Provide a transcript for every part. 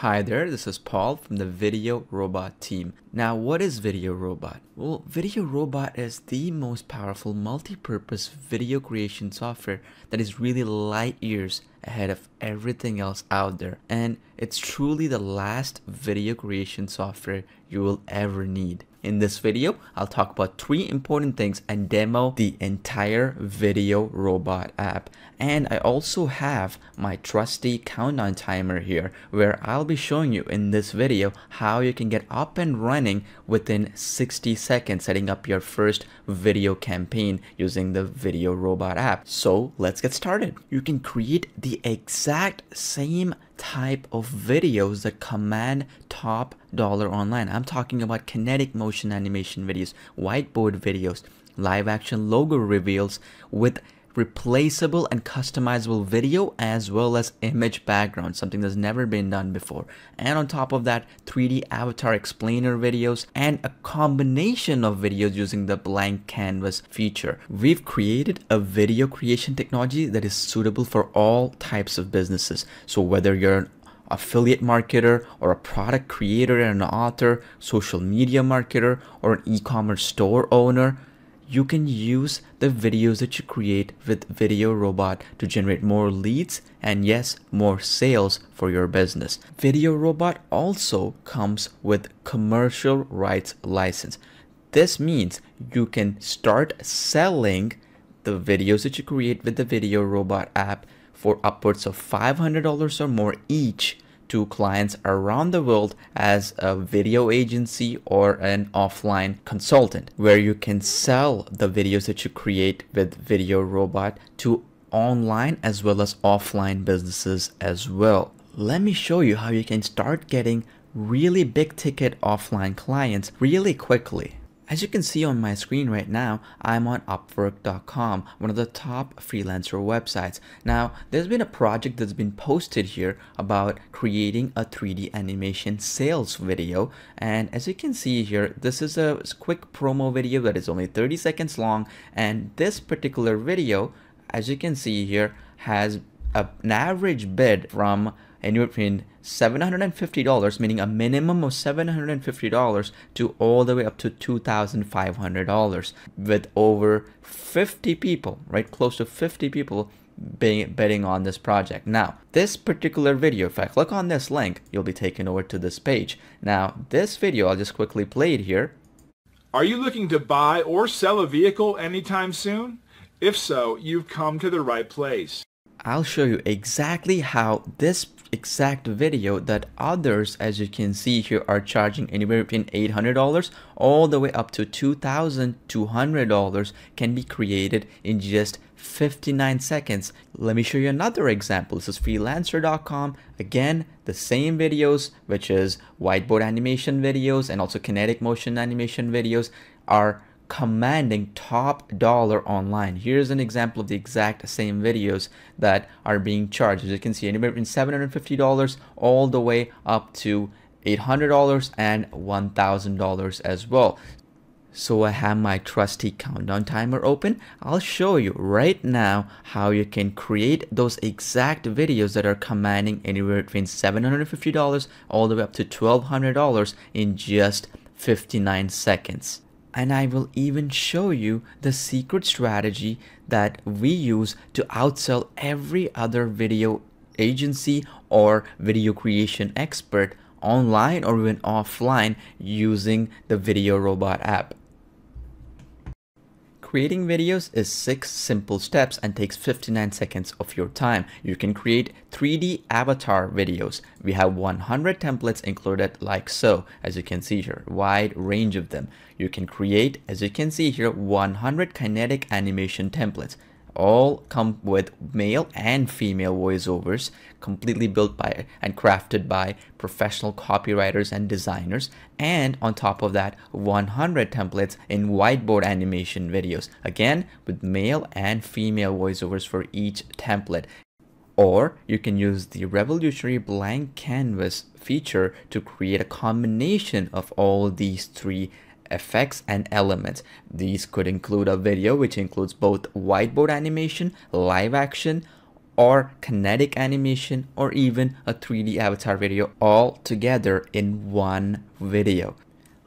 Hi there, this is Paul from the VideoRobot team. Now, what is VideoRobot? Well, VideoRobot is the most powerful multi-purpose video creation software that is really light years ahead of everything else out there. And it's truly the last video creation software you will ever need. In this video, I'll talk about 3 important things and demo the entire VideoRobot app. And I also have my trusty countdown timer here where I'll be showing you in this video how you can get up and running within 60 seconds setting up your first video campaign using the VideoRobot app. So let's get started. You can create the exact same type of videos that command top dollar online. I'm talking about kinetic motion animation videos, whiteboard videos, live action logo reveals with replaceable and customizable video as well as image background, something that's never been done before. And on top of that, 3D avatar explainer videos and a combination of videos using the blank canvas feature. We've created a video creation technology that is suitable for all types of businesses. So whether you're an affiliate marketer or a product creator and an author, social media marketer, or an e-commerce store owner, you can use the videos that you create with VideoRobot to generate more leads and yes, more sales for your business. VideoRobot also comes with commercial rights license. This means you can start selling the videos that you create with the VideoRobot app for upwards of $500 or more each to clients around the world as a video agency or an offline consultant, where you can sell the videos that you create with VideoRobot to online as well as offline businesses as well. Let me show you how you can start getting really big ticket offline clients really quickly. As you can see on my screen right now, I'm on Upwork.com, one of the top freelancer websites. Now, there's been a project that's been posted here about creating a 3D animation sales video. And as you can see here, this is a quick promo video that is only 30 seconds long. And this particular video, as you can see here, has an average bid from anywhere between $750, meaning a minimum of $750, to all the way up to $2,500, with over 50 people, right? Close to 50 people betting on this project. Now, this particular video, if I click on this link, you'll be taken over to this page. Now, this video, I'll just quickly play it here. Are you looking to buy or sell a vehicle anytime soon? If so, you've come to the right place. I'll show you exactly how this exact video that others, as you can see here, are charging anywhere between $800 all the way up to $2,200 can be created in just 59 seconds. Let me show you another example. This is freelancer.com. Again, the same videos, which is whiteboard animation videos and also kinetic motion animation videos, are commanding top dollar online. Here's an example of the exact same videos that are being charged. As you can see, anywhere between $750 all the way up to $800 and $1,000 as well. So I have my trusty countdown timer open. I'll show you right now how you can create those exact videos that are commanding anywhere between $750 all the way up to $1,200 in just 59 seconds. And I will even show you the secret strategy that we use to outsell every other video agency or video creation expert online or even offline using the VideoRobot app. Creating videos is 6 simple steps and takes 59 seconds of your time. You can create 3D avatar videos. We have 100 templates included like so, as you can see here, wide range of them. You can create, as you can see here, 100 kinetic animation templates. All come with male and female voiceovers, completely built by and crafted by professional copywriters and designers. And on top of that, 100 templates in whiteboard animation videos, again with male and female voiceovers for each template. Or you can use the revolutionary blank canvas feature to create a combination of all these 3 effects and elements. These could include a video which includes both whiteboard animation, live action, or kinetic animation, or even a 3D avatar video all together in one video.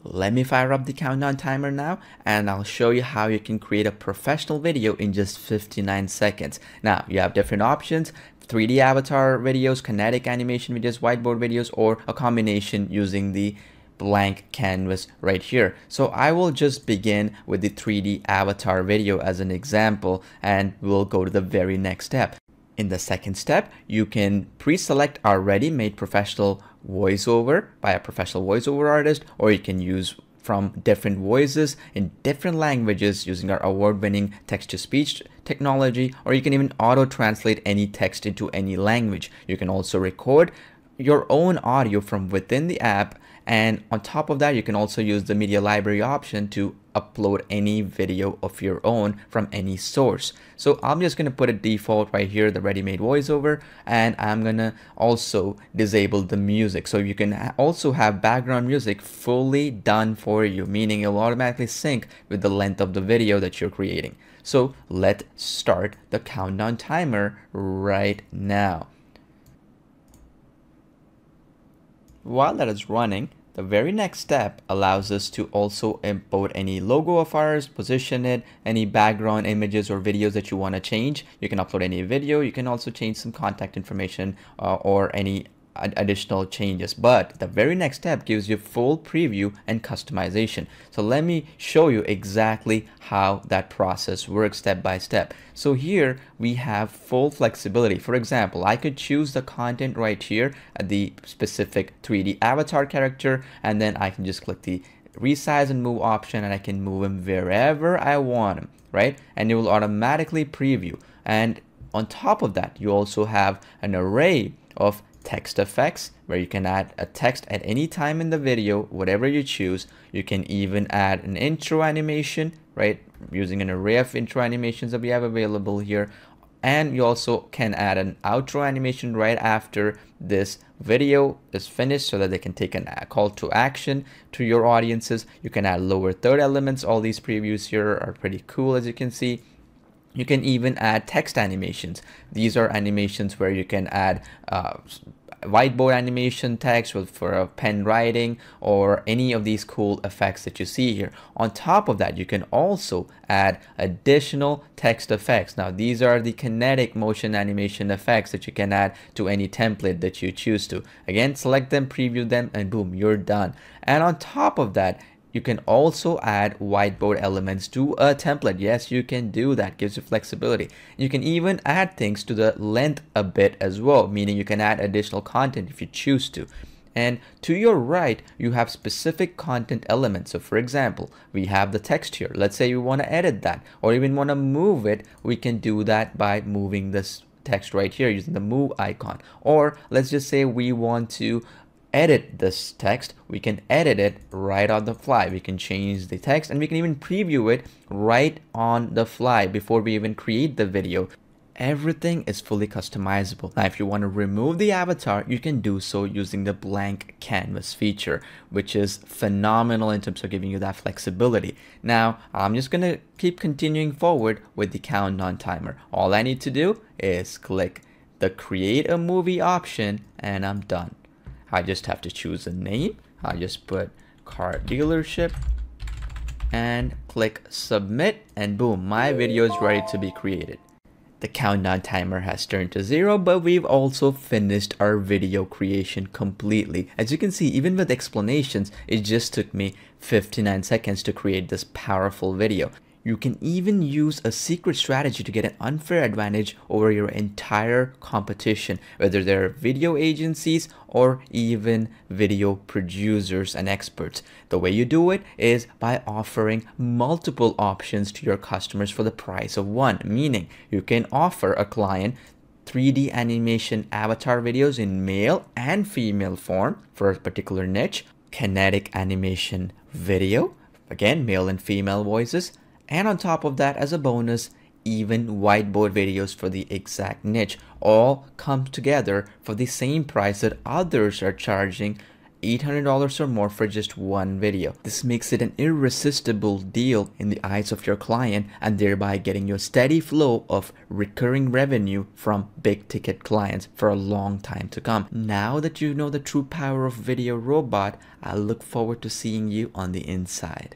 Let me fire up the countdown timer now, and I'll show you how you can create a professional video in just 59 seconds. Now, you have different options: 3D avatar videos, kinetic animation videos, whiteboard videos, or a combination using the blank canvas right here. So I will just begin with the 3D avatar video as an example, and we'll go to the very next step. In the second step, you can pre-select our ready-made professional voiceover by a professional voiceover artist, or you can use from different voices in different languages using our award-winning text-to-speech technology, or you can even auto-translate any text into any language. You can also record your own audio from within the app, and on top of that, you can also use the media library option to upload any video of your own from any source. So I'm just going to put a default right here, the ready-made voiceover, and I'm going to also disable the music. So you can also have background music fully done for you, meaning it'll automatically sync with the length of the video that you're creating. So let's start the countdown timer right now. While that is running, the very next step allows us to also import any logo of ours, position it, any background images or videos that you want to change. You can upload any video. You can also change some contact information or any additional changes. But the very next step gives you full preview and customization. So let me show you exactly how that process works step by step. So here we have full flexibility. For example, I could choose the content right here at the specific 3D avatar character, and then I can just click the resize and move option, and I can move him wherever I want him, right? And it will automatically preview. And on top of that, you also have an array of text effects where you can add a text at any time in the video, whatever you choose. You can even add an intro animation, right, using an array of intro animations that we have available here. And you also can add an outro animation right after this video is finished so that they can take a call to action to your audiences. You can add lower third elements. All these previews here are pretty cool, as you can see. You can even add text animations. These are animations where you can add whiteboard animation text for pen writing or any of these cool effects that you see here. On top of that, you can also add additional text effects. Now, these are the kinetic motion animation effects that you can add to any template that you choose to. Again, select them, preview them, and boom, you're done. And on top of that, you can also add whiteboard elements to a template. Yes, you can do that. Gives you flexibility. You can even add things to the length a bit as well, meaning you can add additional content if you choose to. And to your right, you have specific content elements. So for example, we have the text here. Let's say we want to edit that or even want to move it. We can do that by moving this text right here using the move icon. Or let's just say we want to edit this text. We can edit it right on the fly. We can change the text and we can even preview it right on the fly before we even create the video. Everything is fully customizable. Now, if you want to remove the avatar, you can do so using the blank canvas feature, which is phenomenal in terms of giving you that flexibility. Now, I'm just going to keep continuing forward with the countdown timer. All I need to do is click the create a movie option and I'm done. I just have to choose a name. I just put car dealership and click submit, and boom, my video is ready to be created. The countdown timer has turned to 0, but we've also finished our video creation completely. As you can see, even with explanations, it just took me 59 seconds to create this powerful video. You can even use a secret strategy to get an unfair advantage over your entire competition, whether they're video agencies or even video producers and experts. The way you do it is by offering multiple options to your customers for the price of one, meaning you can offer a client 3D animation avatar videos in male and female form for a particular niche, kinetic animation video, again, male and female voices, and on top of that, as a bonus, even whiteboard videos for the exact niche. All come together for the same price that others are charging $800 or more for just one video. This makes it an irresistible deal in the eyes of your client and thereby getting you a steady flow of recurring revenue from big ticket clients for a long time to come. Now that you know the true power of VideoRobot, I look forward to seeing you on the inside.